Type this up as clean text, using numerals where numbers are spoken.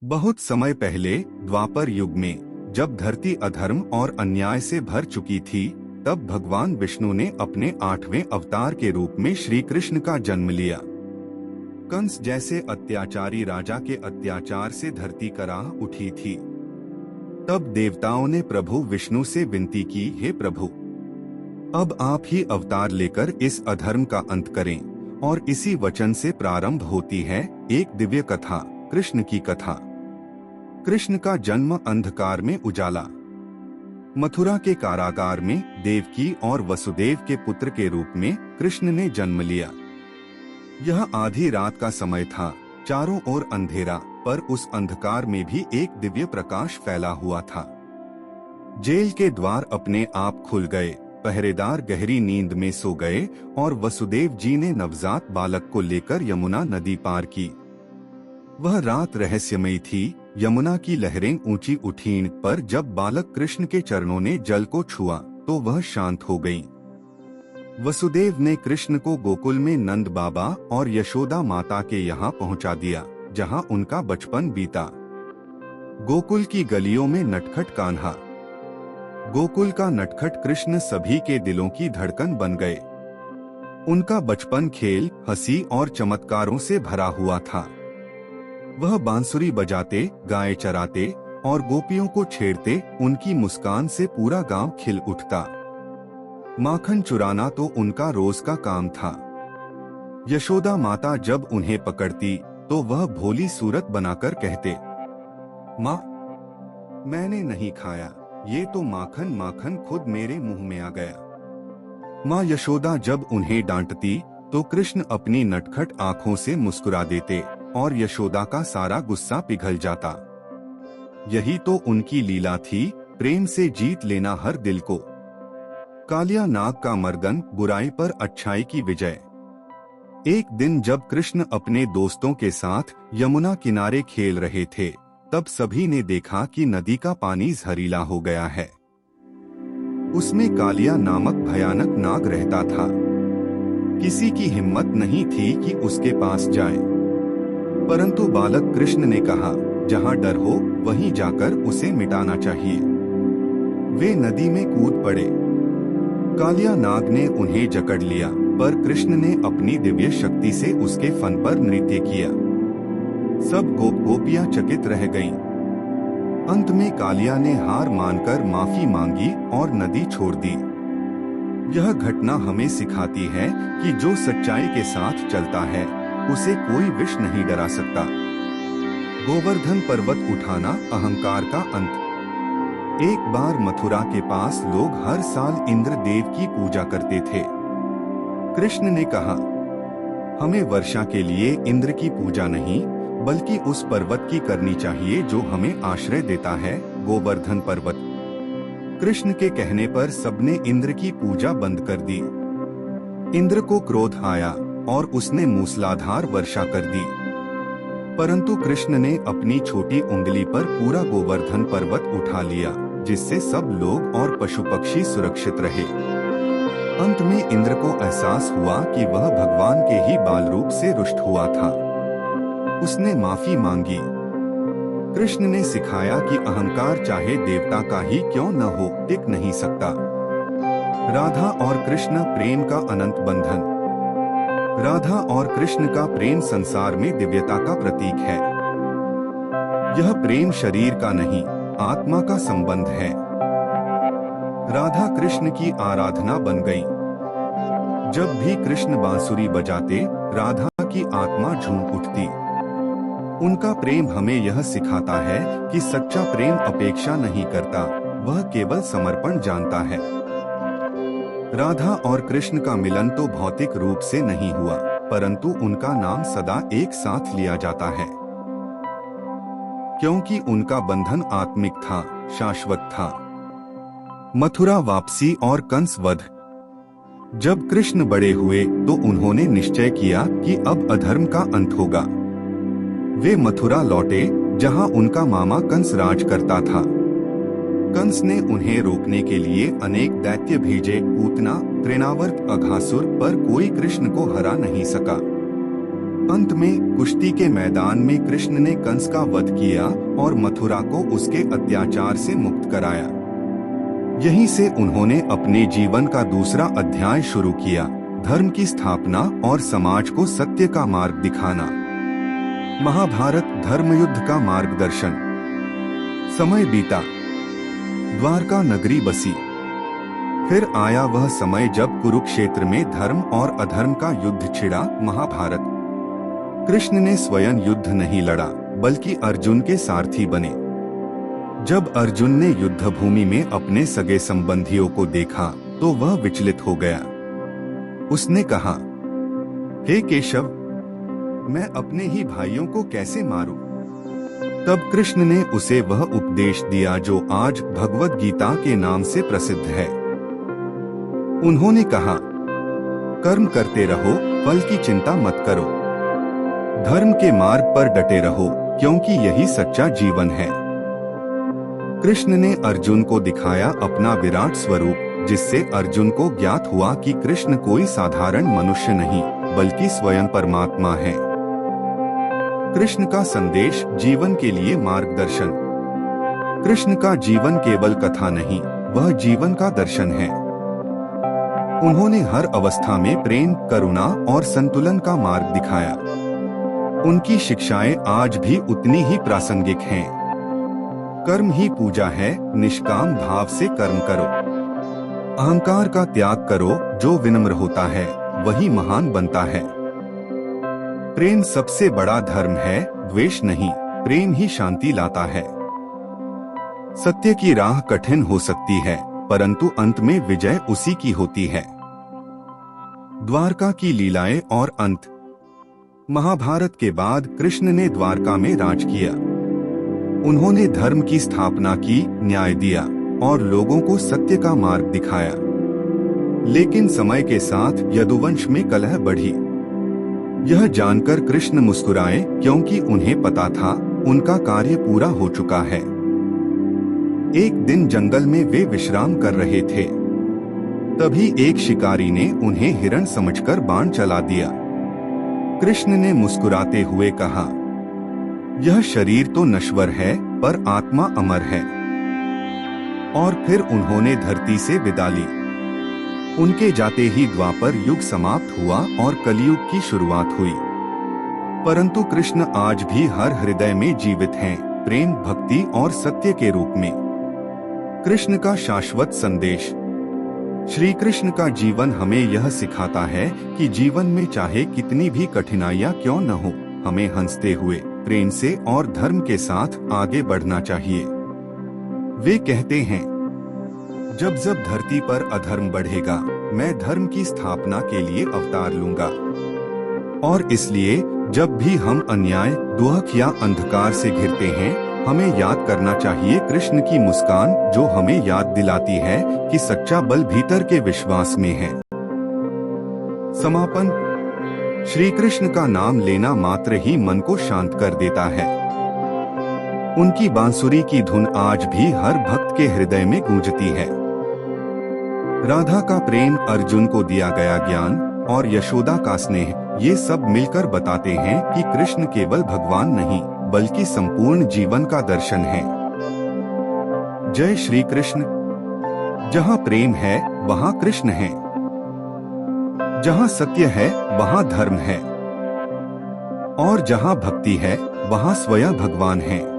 बहुत समय पहले द्वापर युग में जब धरती अधर्म और अन्याय से भर चुकी थी, तब भगवान विष्णु ने अपने 8वें अवतार के रूप में श्री कृष्ण का जन्म लिया। कंस जैसे अत्याचारी राजा के अत्याचार से धरती कराह उठी थी। तब देवताओं ने प्रभु विष्णु से विनती की, हे प्रभु, अब आप ही अवतार लेकर इस अधर्म का अंत करें। और इसी वचन से प्रारंभ होती है एक दिव्य कथा, कृष्ण की कथा। कृष्ण का जन्म अंधकार में उजाला। मथुरा के कारागार में देवकी और वसुदेव के पुत्र के रूप में कृष्ण ने जन्म लिया। यह आधी रात का समय था, चारों ओर अंधेरा, पर उस अंधकार में भी एक दिव्य प्रकाश फैला हुआ था। जेल के द्वार अपने आप खुल गए, पहरेदार गहरी नींद में सो गए और वसुदेव जी ने नवजात बालक को लेकर यमुना नदी पार की। वह रात रहस्यमयी थी। यमुना की लहरें ऊंची उठीं, पर जब बालक कृष्ण के चरणों ने जल को छुआ तो वह शांत हो गई। वसुदेव ने कृष्ण को गोकुल में नंद बाबा और यशोदा माता के यहाँ पहुँचा दिया, जहाँ उनका बचपन बीता। गोकुल की गलियों में नटखट कान्हा, गोकुल का नटखट कृष्ण सभी के दिलों की धड़कन बन गए। उनका बचपन खेल, हंसी और चमत्कारों से भरा हुआ था। वह बांसुरी बजाते, गाय चराते और गोपियों को छेड़ते। उनकी मुस्कान से पूरा गांव खिल उठता। माखन चुराना तो उनका रोज का काम था। यशोदा माता जब उन्हें पकड़ती तो वह भोली सूरत बनाकर कहते, माँ, मैंने नहीं खाया, ये तो माखन माखन खुद मेरे मुंह में आ गया। माँ यशोदा जब उन्हें डांटती तो कृष्ण अपनी नटखट आंखों से मुस्कुरा देते और यशोदा का सारा गुस्सा पिघल जाता। यही तो उनकी लीला थी, प्रेम से जीत लेना हर दिल को। कालिया नाग का मर्दन, बुराई पर अच्छाई की विजय। एक दिन जब कृष्ण अपने दोस्तों के साथ यमुना किनारे खेल रहे थे, तब सभी ने देखा कि नदी का पानी जहरीला हो गया है। उसमें कालिया नामक भयानक नाग रहता था। किसी की हिम्मत नहीं थी कि उसके पास जाए, परंतु बालक कृष्ण ने कहा, जहाँ डर हो वहीं जाकर उसे मिटाना चाहिए। वे नदी में कूद पड़े। कालिया नाग ने उन्हें जकड़ लिया, पर कृष्ण ने अपनी दिव्य शक्ति से उसके फन पर नृत्य किया। सब गोपियां चकित रह गईं। अंत में कालिया ने हार मानकर माफी मांगी और नदी छोड़ दी। यह घटना हमें सिखाती है कि जो सच्चाई के साथ चलता है उसे कोई विष नहीं डरा सकता। गोवर्धन पर्वत उठाना, अहंकार का अंत। एक बार मथुरा के पास लोग हर साल इंद्र देव की पूजा करते थे। कृष्ण ने कहा, हमें वर्षा के लिए इंद्र की पूजा नहीं बल्कि उस पर्वत की करनी चाहिए जो हमें आश्रय देता है, गोवर्धन पर्वत। कृष्ण के कहने पर सबने इंद्र की पूजा बंद कर दी। इंद्र को क्रोध आया और उसने मूसलाधार वर्षा कर दी, परंतु कृष्ण ने अपनी छोटी उंगली पर पूरा गोवर्धन पर्वत उठा लिया, जिससे सब लोग और पशु पक्षी सुरक्षित रहे। अंत में इंद्र को एहसास हुआ कि वह भगवान के ही बाल रूप से रुष्ट हुआ था। उसने माफी मांगी। कृष्ण ने सिखाया कि अहंकार चाहे देवता का ही क्यों न हो, टिक नहीं सकता। राधा और कृष्ण, प्रेम का अनंत बंधन। राधा और कृष्ण का प्रेम संसार में दिव्यता का प्रतीक है। यह प्रेम शरीर का नहीं, आत्मा का संबंध है। राधा कृष्ण की आराधना बन गई। जब भी कृष्ण बांसुरी बजाते, राधा की आत्मा झूम उठती। उनका प्रेम हमें यह सिखाता है कि सच्चा प्रेम अपेक्षा नहीं करता, वह केवल समर्पण जानता है। राधा और कृष्ण का मिलन तो भौतिक रूप से नहीं हुआ, परंतु उनका नाम सदा एक साथ लिया जाता है, क्योंकि उनका बंधन आत्मिक था, शाश्वत था। मथुरा वापसी और कंस वध। जब कृष्ण बड़े हुए तो उन्होंने निश्चय किया कि अब अधर्म का अंत होगा। वे मथुरा लौटे, जहां उनका मामा कंस राज करता था। कंस ने उन्हें रोकने के लिए अनेक दैत्य भेजे, पूतना, तृणावर्त, अघासुर, पर कोई कृष्ण को हरा नहीं सका। अंत में कुश्ती के मैदान में कृष्ण ने कंस का वध किया और मथुरा को उसके अत्याचार से मुक्त कराया। यहीं से उन्होंने अपने जीवन का दूसरा अध्याय शुरू किया, धर्म की स्थापना और समाज को सत्य का मार्ग दिखाना। महाभारत धर्मयुद्ध का मार्गदर्शन। समय बीता, द्वारका नगरी बसी। फिर आया वह समय जब कुरुक्षेत्र में धर्म और अधर्म का युद्ध छिड़ा। महाभारत। कृष्ण ने स्वयं युद्ध नहीं लड़ा, बल्कि अर्जुन के सारथी बने। जब अर्जुन ने युद्ध भूमि में अपने सगे संबंधियों को देखा तो वह विचलित हो गया। उसने कहा, हे केशव, मैं अपने ही भाइयों को कैसे मारूं? तब कृष्ण ने उसे वह उपदेश दिया जो आज भगवद गीता के नाम से प्रसिद्ध है। उन्होंने कहा, कर्म करते रहो, फल की चिंता मत करो। धर्म के मार्ग पर डटे रहो, क्योंकि यही सच्चा जीवन है। कृष्ण ने अर्जुन को दिखाया अपना विराट स्वरूप, जिससे अर्जुन को ज्ञात हुआ कि कृष्ण कोई साधारण मनुष्य नहीं, बल्कि स्वयं परमात्मा है। कृष्ण का संदेश जीवन के लिए मार्गदर्शन। कृष्ण का जीवन केवल कथा नहीं, वह जीवन का दर्शन है। उन्होंने हर अवस्था में प्रेम, करुणा और संतुलन का मार्ग दिखाया। उनकी शिक्षाएं आज भी उतनी ही प्रासंगिक हैं। कर्म ही पूजा है, निष्काम भाव से कर्म करो। अहंकार का त्याग करो, जो विनम्र होता है वही महान बनता है। प्रेम सबसे बड़ा धर्म है, द्वेष नहीं, प्रेम ही शांति लाता है। सत्य की राह कठिन हो सकती है, परंतु अंत में विजय उसी की होती है। द्वारका की लीलाएं और अंत। महाभारत के बाद कृष्ण ने द्वारका में राज किया। उन्होंने धर्म की स्थापना की, न्याय दिया और लोगों को सत्य का मार्ग दिखाया। लेकिन समय के साथ यदुवंश में कलह बढ़ी। यह जानकर कृष्ण मुस्कुराए, क्योंकि उन्हें पता था उनका कार्य पूरा हो चुका है। एक दिन जंगल में वे विश्राम कर रहे थे। तभी एक शिकारी ने उन्हें हिरण समझकर बाण चला दिया। कृष्ण ने मुस्कुराते हुए कहा, यह शरीर तो नश्वर है, पर आत्मा अमर है। और फिर उन्होंने धरती से विदा ली। उनके जाते ही द्वापर युग समाप्त हुआ और कलयुग की शुरुआत हुई। परंतु कृष्ण आज भी हर हृदय में जीवित हैं, प्रेम, भक्ति और सत्य के रूप में। कृष्ण का शाश्वत संदेश। श्री कृष्ण का जीवन हमें यह सिखाता है कि जीवन में चाहे कितनी भी कठिनाइयां क्यों न हो, हमें हंसते हुए, प्रेम से और धर्म के साथ आगे बढ़ना चाहिए। वे कहते हैं, जब जब धरती पर अधर्म बढ़ेगा, मैं धर्म की स्थापना के लिए अवतार लूंगा। और इसलिए जब भी हम अन्याय, दुख या अंधकार से घिरते हैं, हमें याद करना चाहिए कृष्ण की मुस्कान, जो हमें याद दिलाती है कि सच्चा बल भीतर के विश्वास में है। समापन। श्री कृष्ण का नाम लेना मात्र ही मन को शांत कर देता है। उनकी बांसुरी की धुन आज भी हर भक्त के हृदय में गूंजती है। राधा का प्रेम, अर्जुन को दिया गया ज्ञान और यशोदा का स्नेह, ये सब मिलकर बताते हैं कि कृष्ण केवल भगवान नहीं, बल्कि संपूर्ण जीवन का दर्शन है। जय श्री कृष्ण। जहाँ प्रेम है वहाँ कृष्ण है, जहाँ सत्य है वहाँ धर्म है, और जहाँ भक्ति है वहाँ स्वयं भगवान है।